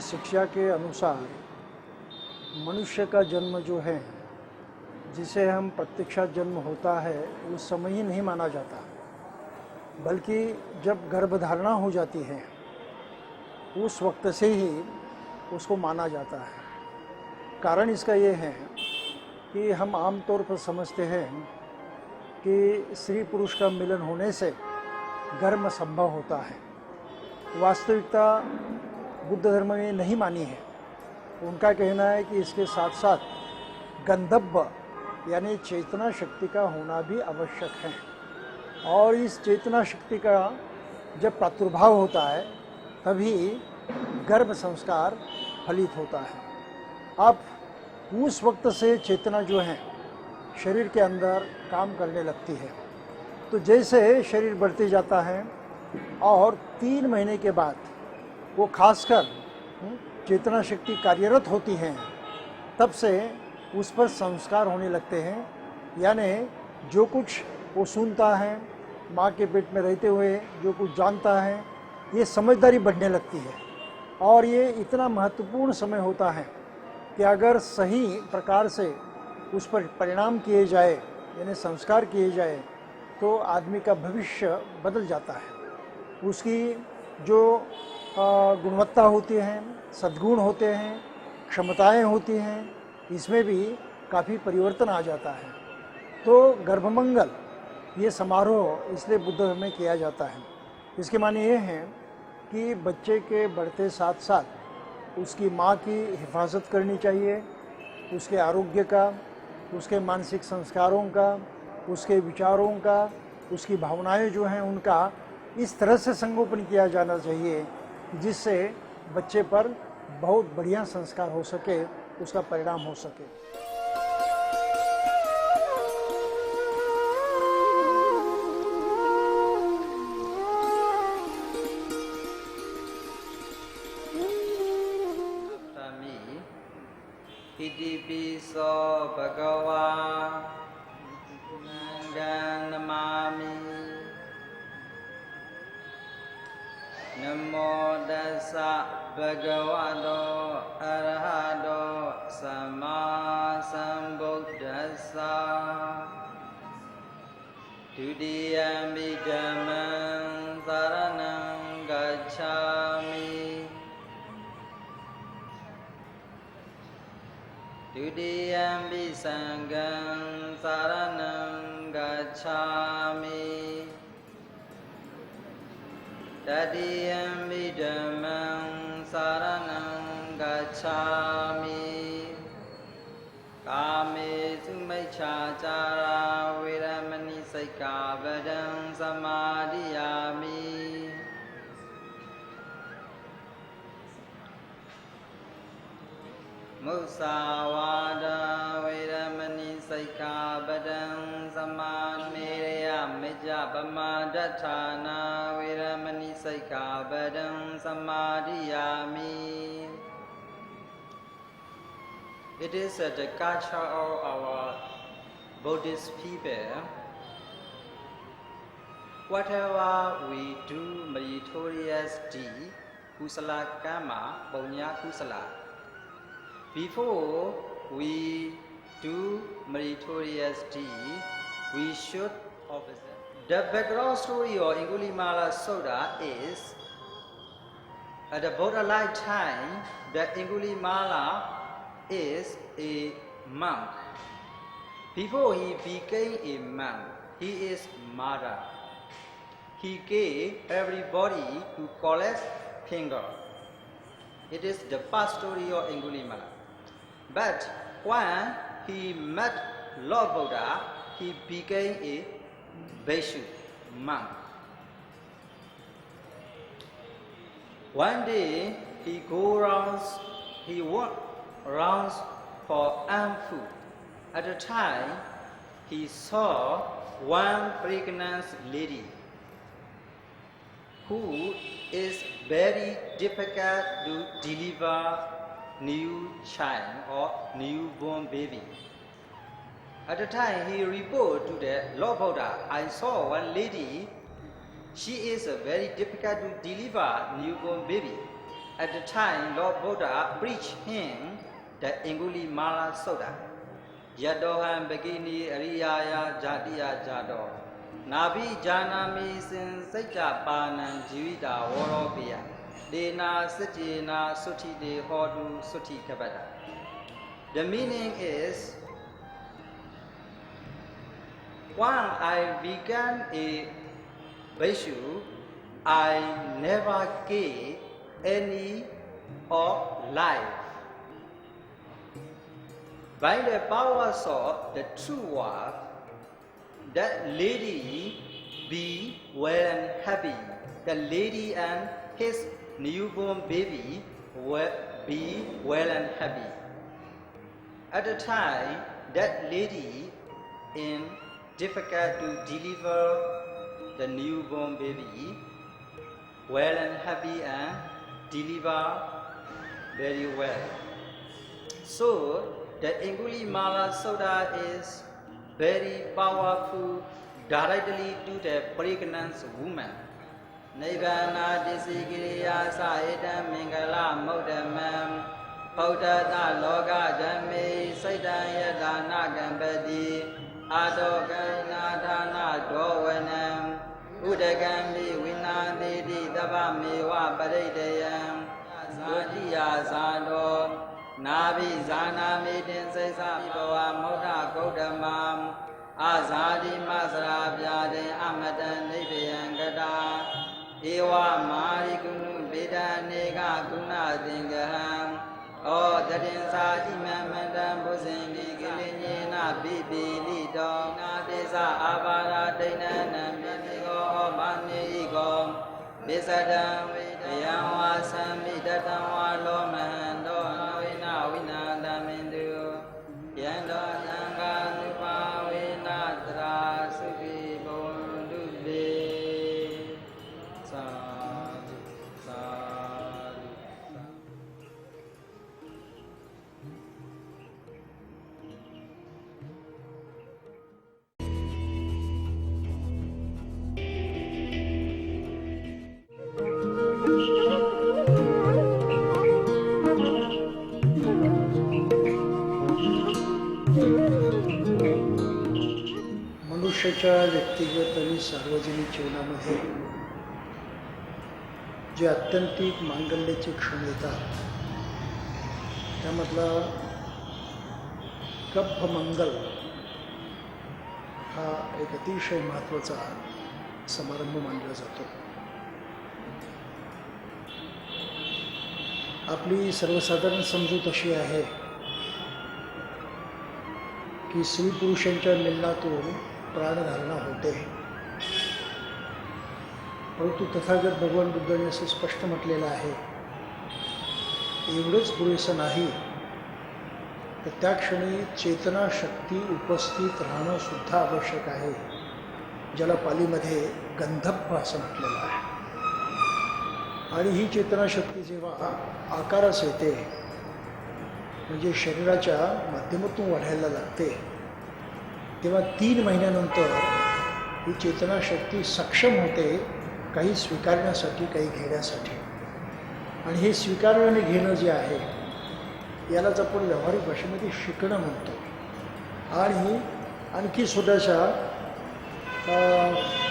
शिक्षा के अनुसार मनुष्य का जन्म जो है, जिसे हम प्रत्यक्षात जन्म होता है, उस समय ही नहीं माना जाता, बल्कि जब गर्भधारणा हो जाती है उस वक्त से ही उसको माना जाता है। कारण इसका ये है कि हम आमतौर पर समझते हैं कि स्त्री पुरुष का मिलन होने से गर्भ संभव होता है। वास्तविकता बुद्ध धर्म में नहीं मानी है। उनका कहना है कि इसके साथ साथ गंधब्ब यानी चेतना शक्ति का होना भी आवश्यक है, और इस चेतना शक्ति का जब प्रादुर्भाव होता है तभी गर्भ संस्कार फलित होता है। अब उस वक्त से चेतना जो है शरीर के अंदर काम करने लगती है। तो जैसे शरीर बढ़ते जाता है और 3 महीने के बाद वो खासकर चेतना शक्ति कार्यरत होती है, तब से उस पर संस्कार होने लगते हैं। यानी जो कुछ वो सुनता है, माँ के पेट में रहते हुए जो कुछ जानता है, ये समझदारी बढ़ने लगती है। और ये इतना महत्वपूर्ण समय होता है कि अगर सही प्रकार से उस पर परिणाम किए जाए, यानी संस्कार किए जाए, तो आदमी का भविष्य बदल जाता है। उसकी जो गुणवत्ता होती हैं, सद्गुण होते हैं, क्षमताएं होती हैं, इसमें भी काफ़ी परिवर्तन आ जाता है। तो गर्भमंगल ये समारोह इसलिए बुद्ध धर्म में किया जाता है। इसके माने ये हैं कि बच्चे के बढ़ते साथ साथ उसकी माँ की हिफाजत करनी चाहिए, उसके आरोग्य का, उसके मानसिक संस्कारों का, उसके विचारों का, उसकी भावनाएं जो हैं उनका इस तरह से संगोपन किया जाना चाहिए जिससे बच्चे पर बहुत बढ़िया संस्कार हो सके, उसका परिणाम हो सके। Itipiso Bhagava Nanganamami Namo Tassa Bhagavato Arahato Samma Sambuddhassa Dutiyampi Dhammam Saranam Gacchami Dutiyampi Sangham Saranam Gacchami Tatiyampi Dhammam Saranam Gacchami Kamesu Maichācara Veramani Sikkhapadam Samadhiyami Musāvāda Veramani Sikkhapadam Samadhiyami Pamadatthana Veramani Sikkhapadam Samadhiyami. It is the culture of our Buddhist people. Whatever we do meritorious deed, kusala karma, punya kusala. Before we do meritorious deed, we should observe. The background story of Angulimala Sutta is, at the Buddha lifetime, the Angulimala is a monk. Before he became a monk, he is mother. He gave everybody to collect finger. It is the past story of Angulimala. But when he met Lord Buddha, he became a Bhikshu, monk. One day he went around for food. At the time, he saw one pregnant lady who is very difficult to deliver new child or newborn baby. At the time, he reported to the Lord Buddha, I saw one lady, she is very difficult to deliver newborn baby. At the time, Lord Buddha preached him the Angulimala Sutta. Yadohan Begini Ariyaya Jatiya Jado. Nabi Janami Sin Saja Panan Jivida Warobia. Dena Sijina Suti de Hodu Suti Kabada. The meaning is, when I began a Vaishu, I never gave any of life. By the powers of the true word, that lady be well and happy. The lady and his newborn baby will be well and happy. At the time, that lady in difficult to deliver the newborn baby, well and happy and deliver very well. So the Angulimala Sutta is very powerful directly to the pregnant woman. Nibbana Disikiriya Saita Mingala Modamam Paudata Loga Jami Saitan Yadana Gambadi Adogaina Dana Dowanam Udagambi Winadidi Dabamiwa Padayam Zadiya Zado Nabi Zana Midin Sesa Bawa Moda Godamam Azadi Masra Vyade Amadan Nibiyan Gada Ewa Marikunu Bida Nega Guna Dingaham O Dadinsa Imamadan Buzingi Gilinina Bibi Lido Nadisa Abara Dina Naminigo Mani Ego Bisadam Yawa Sami Datawa Lomando Noina Wina Damindu Yendo Yanga Nupa Winatra Suki Bondube Sadhu Sadhu मनुष्याच्या व्यक्तिगत आणि सार्वजनिक जीवनामध्ये जे आत्यंतिक मांगल्याचे क्षण येतात त्यामधला गप्पमंगल हा एक अतिशय महत्त्वाचा समारंभ मानला जातो. आपली सर्वसाधारण समजूत अशी आहे की स्त्री पुरुषांच्या मिलनातून प्राणधारणा होते, परंतु तथागत भगवान बुद्धांनी असं स्पष्ट म्हटलेलं आहे, एवढंच पुरेसं नाही तर त्या क्षणी चेतना शक्ती उपस्थित राहणं सुद्धा आवश्यक आहे, ज्याला पालीमध्ये गंधप्प असं म्हटलेलं आहे. आणि ही चेतना शक्ती जेव्हा आकारास येते म्हणजे शरीराच्या माध्यमातून वाढायला लागते, तेव्हा 3 महिन्यानंतर ही चेतना शक्ती सक्षम होते काही स्वीकारण्यासाठी, काही घेण्यासाठी. आणि हे स्वीकारणं आणि घेणं जे आहे यालाच आपण व्यावहारिक भाषेमध्ये शिकणं म्हणतो आणि आणखी स्वतःच्या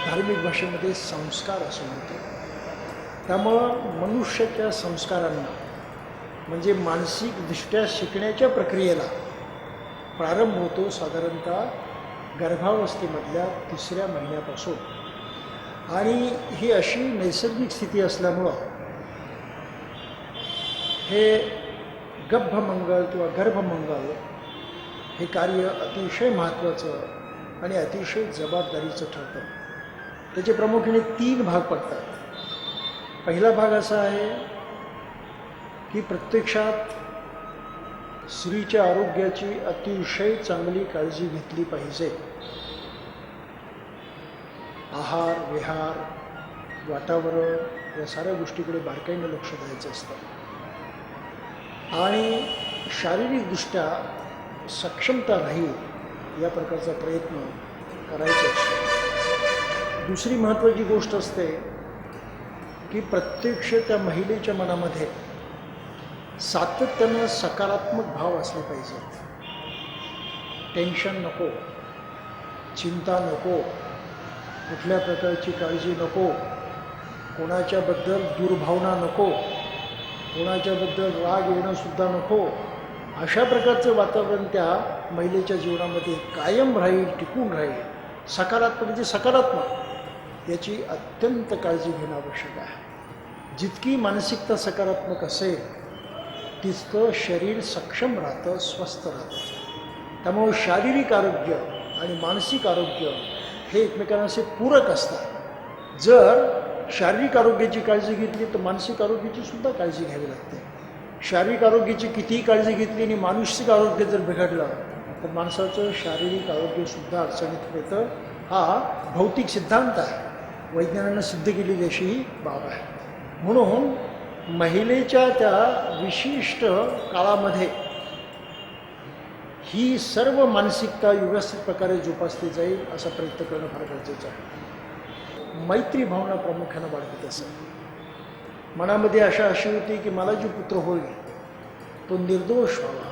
धार्मिक भाषेमध्ये संस्कार असं म्हणतो. त्यामुळं मनुष्याच्या संस्कारांना म्हणजे मानसिकदृष्ट्या शिकण्याच्या प्रक्रियेला प्रारंभ होतो साधारणतः गर्भावस्थेमधल्या 3ऱ्या महिन्यापासून. आणि ही अशी नैसर्गिक स्थिती असल्यामुळं हे गभ्भमंगल किंवा गर्भमंगल हे कार्य अतिशय महत्त्वाचं आणि अतिशय जबाबदारीचं ठरतं. त्याचे प्रामुख्याने 3 भाग पडतात. पहिला भाग असा आहे की प्रत्यक्षात स्त्रीच्या आरोग्याची अतिशय चांगली काळजी घेतली पाहिजे. आहार, विहार, वातावरण या साऱ्या गोष्टीकडे बारकाईने लक्ष द्यायचं असतं आणि शारीरिकदृष्ट्या सक्षमता राहील या प्रकारचा प्रयत्न करायचा असतो. दुसरी महत्त्वाची गोष्ट असते की प्रत्यक्ष त्या महिलेच्या मनामध्ये सातत्यानं सकारात्मक भाव असले पाहिजेत. टेन्शन नको, चिंता नको, कुठल्या प्रकारची काळजी नको, कोणाच्याबद्दल दुर्भावना नको, कोणाच्याबद्दल राग येणंसुद्धा नको. अशा प्रकारचं वातावरण त्या महिलेच्या जीवनामध्ये कायम राहील, टिकून राहील. सकारात्मक म्हणजे सकारात्मक याची अत्यंत काळजी घेणं आवश्यक आहे. जितकी मानसिकता सकारात्मक असेल तितकं शरीर सक्षम राहतं, स्वस्थ राहतं. त्यामुळे शारीरिक आरोग्य आणि मानसिक आरोग्य हे एकमेकांना असे पूरक असतात. जर शारीरिक आरोग्याची काळजी घेतली तर मानसिक आरोग्याची सुद्धा काळजी घ्यावी लागते. शारीरिक आरोग्याची कितीही काळजी घेतली आणि मानसिक आरोग्य जर बिघडलं तर माणसाचं शारीरिक आरोग्यसुद्धा अडचणीत येतं. हा भौतिक सिद्धांत आहे, वैज्ञानिकांना सिद्ध केलेली अशी ही बाब आहे. म्हणून महिलेच्या त्या विशिष्ट काळामध्ये ही सर्व मानसिकता व्यवस्थित प्रकारे जोपासली जाईल असा प्रयत्न करणं फार गरजेचं आहे. मैत्री भावना प्रामुख्यानं बाळगत असेल. मनामध्ये अशी होती की मला जो पुत्र होईल तो निर्दोष व्हावा,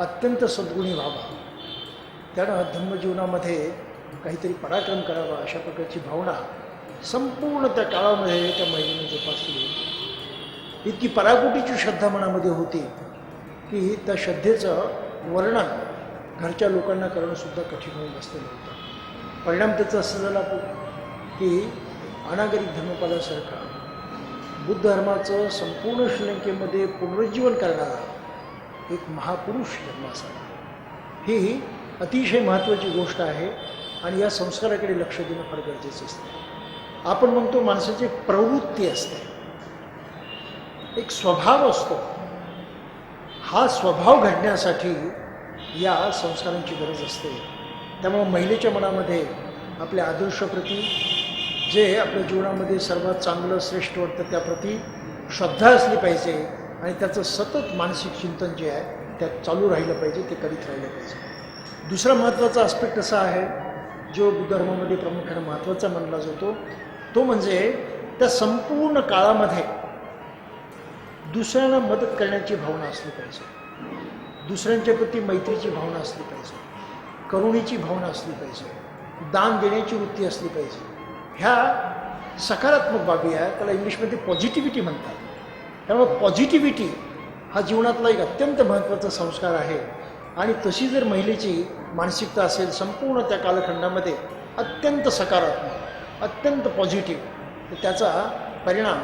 अत्यंत सद्गुणी व्हावा, त्यानं धर्मजीवनामध्ये काहीतरी पराक्रम करावा, अशा प्रकारची भावना संपूर्ण त्या काळामध्ये त्या महिलेने जोपासली होती. इतकी पराकोटीची श्रद्धा मनामध्ये होती की त्या श्रद्धेचं वर्णन घरच्या लोकांना करणंसुद्धा कठीण होऊन बसलेलं होतं. परिणाम त्याचा असं झाला की अनागरिक धर्मपालासारखा बुद्ध धर्माचं संपूर्ण श्रीलंकेमध्ये पुनरुज्जीवन करणारा एक महापुरुष जन्मास आला. ही अतिशय महत्त्वाची गोष्ट आहे आणि या संस्काराकडे लक्ष देणं फार गरजेचं असतं. आपण म्हणतो माणसाची एक प्रवृत्ती असते, एक स्वभाव असतो. हा स्वभाव घडण्यासाठी या संस्कारांची गरज असते. त्यामुळे महिलेच्या मनामध्ये आपल्या आदर्शप्रती, जे आपल्या जीवनामध्ये सर्वात चांगलं श्रेष्ठ वाटतं त्याप्रती श्रद्धा असली पाहिजे आणि त्याचं सतत मानसिक चिंतन जे आहे त्यात चालू राहिलं पाहिजे, ते करीत राहिलं पाहिजे. दुसरा महत्त्वाचा आस्पेक्ट असा आहे जो बुद्ध धर्मामध्ये प्रामुख्याने महत्त्वाचा मानला जातो, तो म्हणजे त्या संपूर्ण काळामध्ये दुसऱ्यांना मदत करण्याची भावना असली पाहिजे, दुसऱ्यांच्या प्रती मैत्रीची भावना असली पाहिजे, करुणेची भावना असली पाहिजे, दान देण्याची वृत्ती असली पाहिजे. ह्या सकारात्मक बाबी आहे, त्याला इंग्लिशमध्ये पॉझिटिव्हिटी म्हणतात. त्यामुळे पॉझिटिव्हिटी हा जीवनातला एक अत्यंत महत्त्वाचा संस्कार आहे आणि तशी जर महिलेची मानसिकता असेल संपूर्ण त्या कालखंडामध्ये अत्यंत सकारात्मक, अत्यंत पॉझिटिव्ह, तर त्याचा परिणाम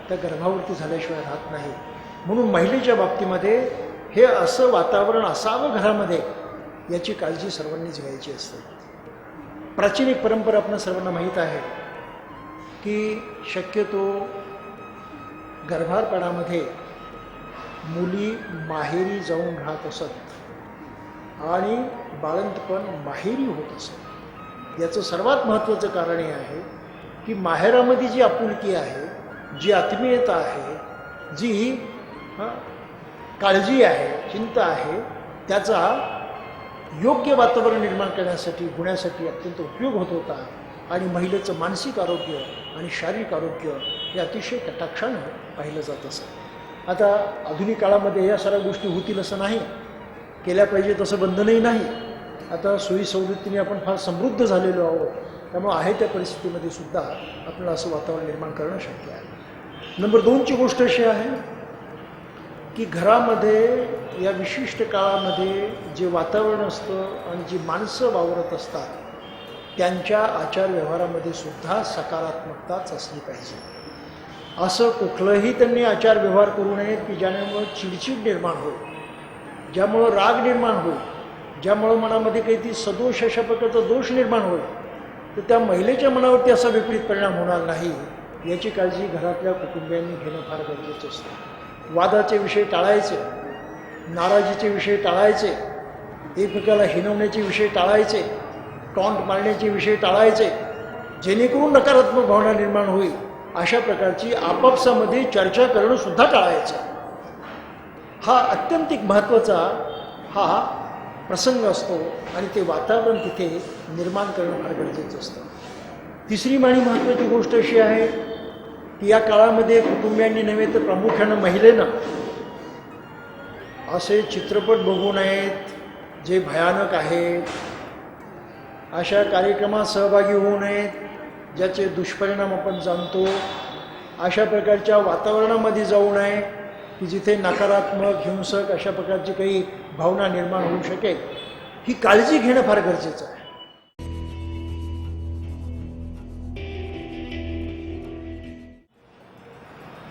त्या गर्भावरती झाल्याशिवाय राहत नाही. म्हणून महिलेच्या बाबतीमध्ये हे असं वातावरण असावं घरामध्ये याची काळजी सर्वांनीच घ्यायची असते. प्राचीन एक परंपरा आपल्या सर्वांना माहीत आहे की शक्यतो गर्भारपणामध्ये मुली माहेरी जाऊन राहत असत आणि बाळंतपण माहेरी होत असत. याचं सर्वात महत्त्वाचं कारण हे आहे की माहेरामध्ये जी आपुलकी आहे, जी आत्मीयता आहे, जी काळजी आहे, चिंता आहे, त्याचा योग्य वातावरण निर्माण करण्यासाठी, गुण्यासाठी अत्यंत उपयोग होत होता आणि महिलेचं मानसिक आरोग्य आणि शारीरिक आरोग्य हे अतिशय कटाक्षानं पाहिलं जात असतं. आता आधुनिक काळामध्ये या सर्व गोष्टी होतील असं नाही, केल्या पाहिजे तसं बंधनही नाही. आता सोयी सवलतीने आपण फार समृद्ध झालेलो आहोत, त्यामुळे आहे त्या परिस्थितीमध्ये सुद्धा आपल्याला असं वातावरण निर्माण करणं शक्य आहे. नंबर 2ची गोष्ट अशी आहे की घरामध्ये या विशिष्ट काळामध्ये जे वातावरण असतं आणि जी माणसं वावरत असतात त्यांच्या आचारव्यवहारामध्ये सुद्धा सकारात्मकताच असली पाहिजे. असं कुठलंही त्यांनी आचारव्यवहार करू नयेत की ज्यामुळं चिडचिड निर्माण होईल, ज्यामुळं राग निर्माण होईल, ज्यामुळं मनामध्ये काहीतरी सदोष अशा प्रकारचा दोष निर्माण होईल. तर त्या महिलेच्या मनावरती असा विपरीत परिणाम होणार नाही याची काळजी घरातल्या कुटुंबियांनी घेणं फार गरजेचं असतं. वादाचे विषय टाळायचे, नाराजीचे विषय टाळायचे, एकमेकाला हिणवण्याचे विषय टाळायचे, टॉन्ट मारण्याचे विषय टाळायचे, जेणेकरून नकारात्मक भावना निर्माण होईल. अशा प्रकारची आपापसामध्ये चर्चा करणं सुद्धा टाळायचं. हा अत्यंत महत्त्वाचा हा प्रसंग असतो आणि ते वातावरण तिथे निर्माण करणं फार गरजेचं असतं. तिसरी आणि महत्त्वाची गोष्ट अशी आहे की या काळामध्ये कुटुंबियांनी नव्हे तर प्रामुख्यानं महिलेनं असे चित्रपट बघू नयेत जे भयानक आहेत, अशा कार्यक्रमात सहभागी होऊ नयेत ज्याचे दुष्परिणाम आपण जाणतो, अशा प्रकारच्या वातावरणामध्ये जाऊ नये की जिथे नकारात्मक हिंसक अशा प्रकारची काही भावना निर्माण होऊ शकेल. ही काळजी घेणं फार गरजेचं आहे.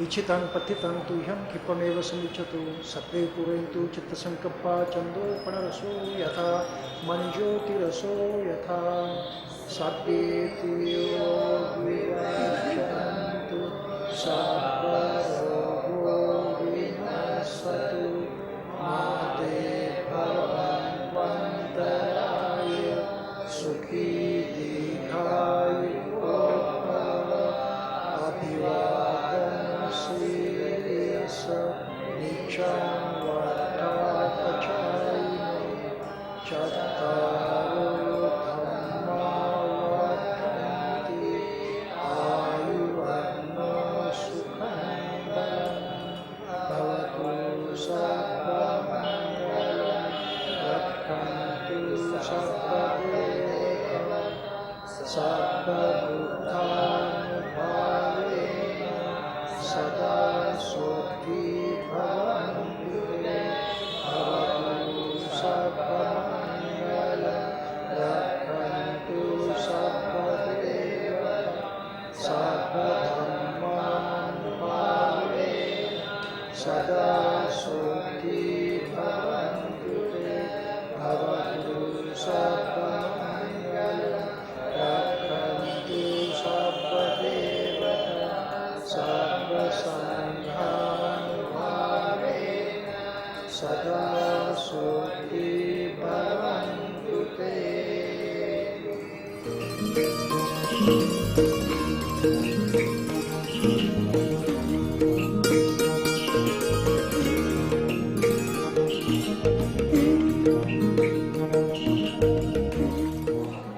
इच्छितान पतितान तुह्यं क्षिपमेव समुच्यतो सत्वे पूरयन्तु चित्तसंकल्पा चन्दोपणरसो यथा मञ्ज्योतिरसो यथा सात्वेति विवाचन्तु सर्वरोगो विनश्यतु माते भवन्त्वन्तराय सुखी दीर्घायुः अभिवादन निक्षां वार्तापचारिणो चत्तारो धम्मा वर्धन्ति आयुर्वर्णो सुखं बलं भवतु सर्वमङ्गलं रक्षन्तु सर्वदेवताः सर्वदुःखानुभावेन सदा सुखी भवन्तु ते भवतु सर्वमङ्गलं रक्षन्तु सर्वदेवताः सर्वधर्मानुभावेन सदा सुखी भवन्तु ते भवतु सर्वमङ्गलं रक्षन्तु सर्वदेवताः सर्वसङ्घानुभावेन सदा सुखी भवन्तु ते.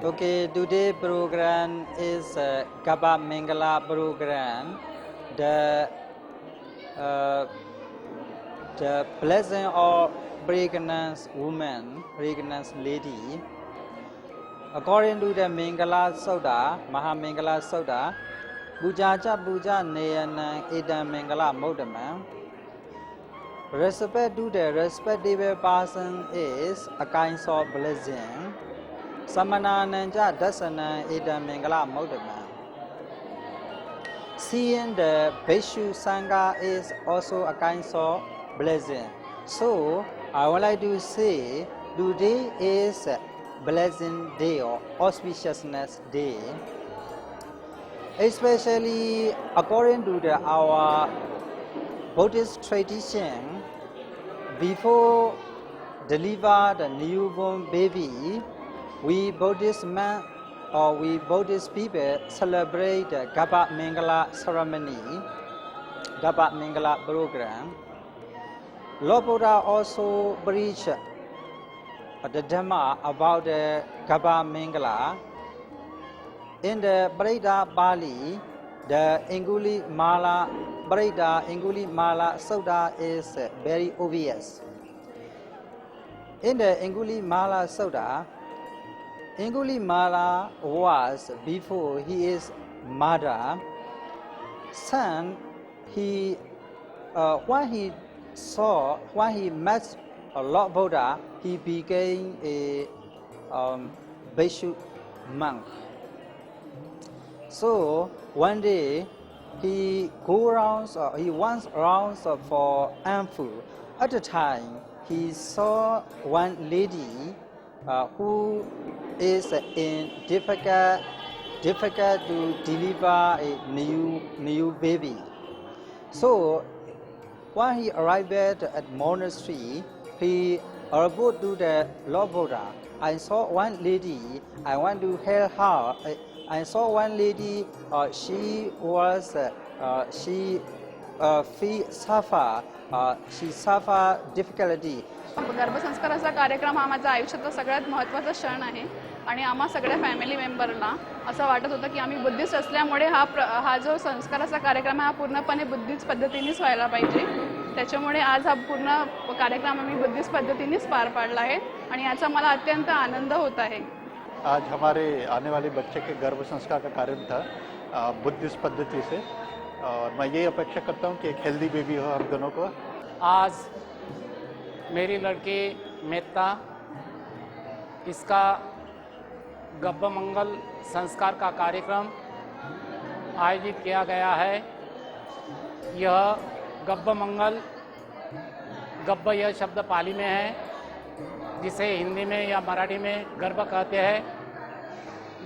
Okay, today program is Gaba Mangala program. The blessing of pregnant woman, pregnant lady. According to the Mangala Sutta, Mahamangala Sutta, Pujaja Puja Nayana Ida Mangala Modama. Respect to the respective person is a kind of blessing. Samana Nanja Dasana Ida Mangala Modama. Seeing the Bhikshu Sangha is also a kind of blessing. So I would like to say today is a blessing day or auspiciousness day. Especially according to our Buddhist tradition, before deliver the newborn baby, we Buddhist men or we Buddhist people celebrate the Gaba Mangala ceremony, Gaba Mangala program. Lord Buddha also preached the Dhamma about the Gaba Mangala. In the Brahda Bali, the Inguli Mala Sutta is very obvious. In the Inguli Mala Sutta, Angulimala was before he is mother. Son, when he met Lord Buddha, he became a Bhikshu monk. So one day he went around for ample. At the time, he saw one lady who is difficult to deliver a new baby. So when he arrived at monastery, he reported to the Lord Buddha, I saw one lady, I want to help her. I saw one lady, she suffer difficulty. गर्भसंस्काराचा कार्यक्रम हा माझ्या आयुष्यातला सगळ्यात महत्त्वाचा क्षण आहे आणि आम्हा सगळ्या फॅमिली मेंबरला असं वाटत होतं की आम्ही बुद्धिस्ट असल्यामुळे हा जो संस्काराचा कार्यक्रम आहे हा पूर्णपणे बुद्धिस्ट पद्धतीनेच व्हायला पाहिजे. त्याच्यामुळे आज हा पूर्ण कार्यक्रम आम्ही बुद्धिस्ट पद्धतीनेच पार पाडला आहे आणि याचा मला अत्यंत आनंद होत आहे. आज हमारे आने वाले बच्चे के गर्भ संस्कार का कार्यक्रम था बुद्धिस्ट पद्धति से, और मैं यही अपेक्षा करता हूँ कि एक हेल्दी बेबी हो हम दोनों को. आज मेरी लड़की मेत्ता, इसका गब्ब मंगल संस्कार का कार्यक्रम आयोजित किया गया है. यह गब्ब मंगल, गब्ब यह शब्द पाली में है जिसे हिंदी में या मराठी में गर्भ कहते हैं.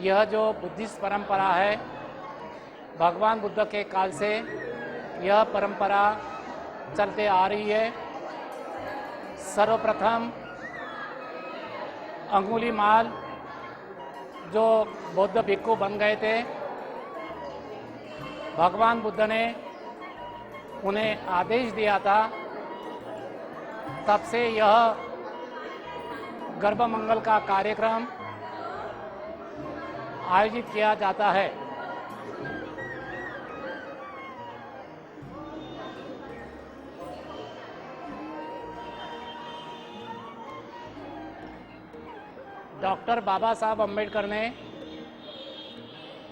यह जो बुद्धिस्ट परंपरा है, भगवान बुद्ध के काल से यह परंपरा चलते आ रही है. सर्वप्रथम अंगुलीमाल जो बौद्ध भिक्खु बन गए थे, भगवान बुद्ध ने उन्हें आदेश दिया था, तब से यह गर्भ मंगल का कार्यक्रम आयोजित किया जाता है. डॉक्टर बाबा साहब अम्बेडकर ने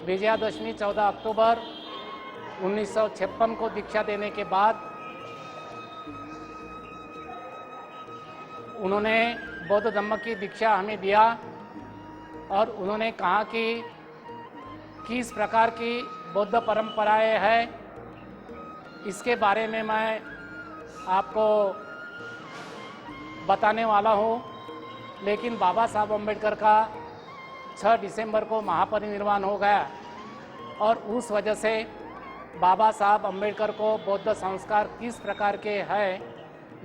विजयादशमी 14 अक्टूबर 1956 को दीक्षा देने के बाद उन्होंने बौद्ध धम्म की दीक्षा हमें दिया और उन्होंने कहा कि किस प्रकार की बौद्ध परंपराएं हैं, इसके बारे में मैं आपको बताने वाला हूँ. लेकिन बाबा साहब अम्बेडकर का 6 दिसंबर को महापरिनिर्वाण हो गया और उस वजह से बाबा साहब अम्बेडकर को बौद्ध संस्कार किस प्रकार के हैं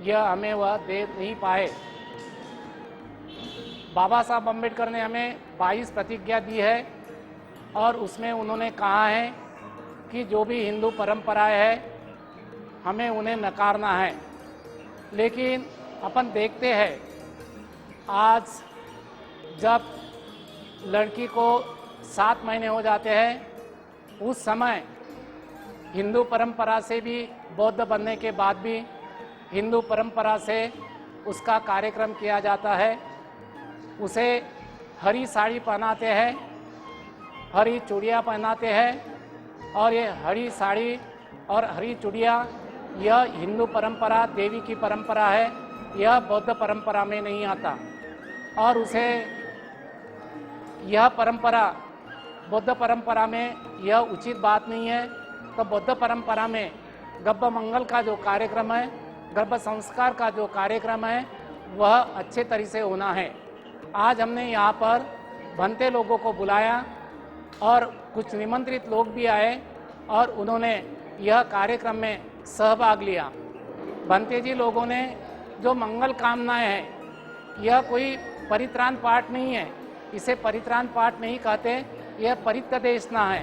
यह हमें वह दे नहीं पाए. बाबा साहब अम्बेडकर ने हमें 22 प्रतिज्ञा दी है और उसमें उन्होंने कहा है कि जो भी हिंदू परंपराएं हैं हमें उन्हें नकारना है. लेकिन अपन देखते हैं आज जब लड़की को 7 महीने हो जाते हैं, उस समय हिंदू परंपरा से भी बौद्ध बनने के बाद भी हिंदू परंपरा से उसका कार्यक्रम किया जाता है. उसे हरी साड़ी पहनाते हैं, हरी चूड़ियाँ पहनाते हैं और ये हरी साड़ी और हरी चूड़ियाँ यह हिंदू परंपरा, देवी की परंपरा है, यह बौद्ध परंपरा में नहीं आता. और उसे यह परंपरा बौद्ध परंपरा में यह उचित बात नहीं है. तो बौद्ध परंपरा में गब्ब मंगल का जो कार्यक्रम है, गर्भ संस्कार का जो कार्यक्रम है, वह अच्छे तरीके से होना है. आज हमने यहाँ पर भंते लोगों को बुलाया और कुछ निमंत्रित लोग भी आए और उन्होंने यह कार्यक्रम में सहभाग लिया. भंते जी लोगों ने जो मंगल कामनाएं हैं, यह कोई परित्राण पाठ नहीं है, इसे परित्राण पाठ नहीं कहते, यह परित्यदेशना है.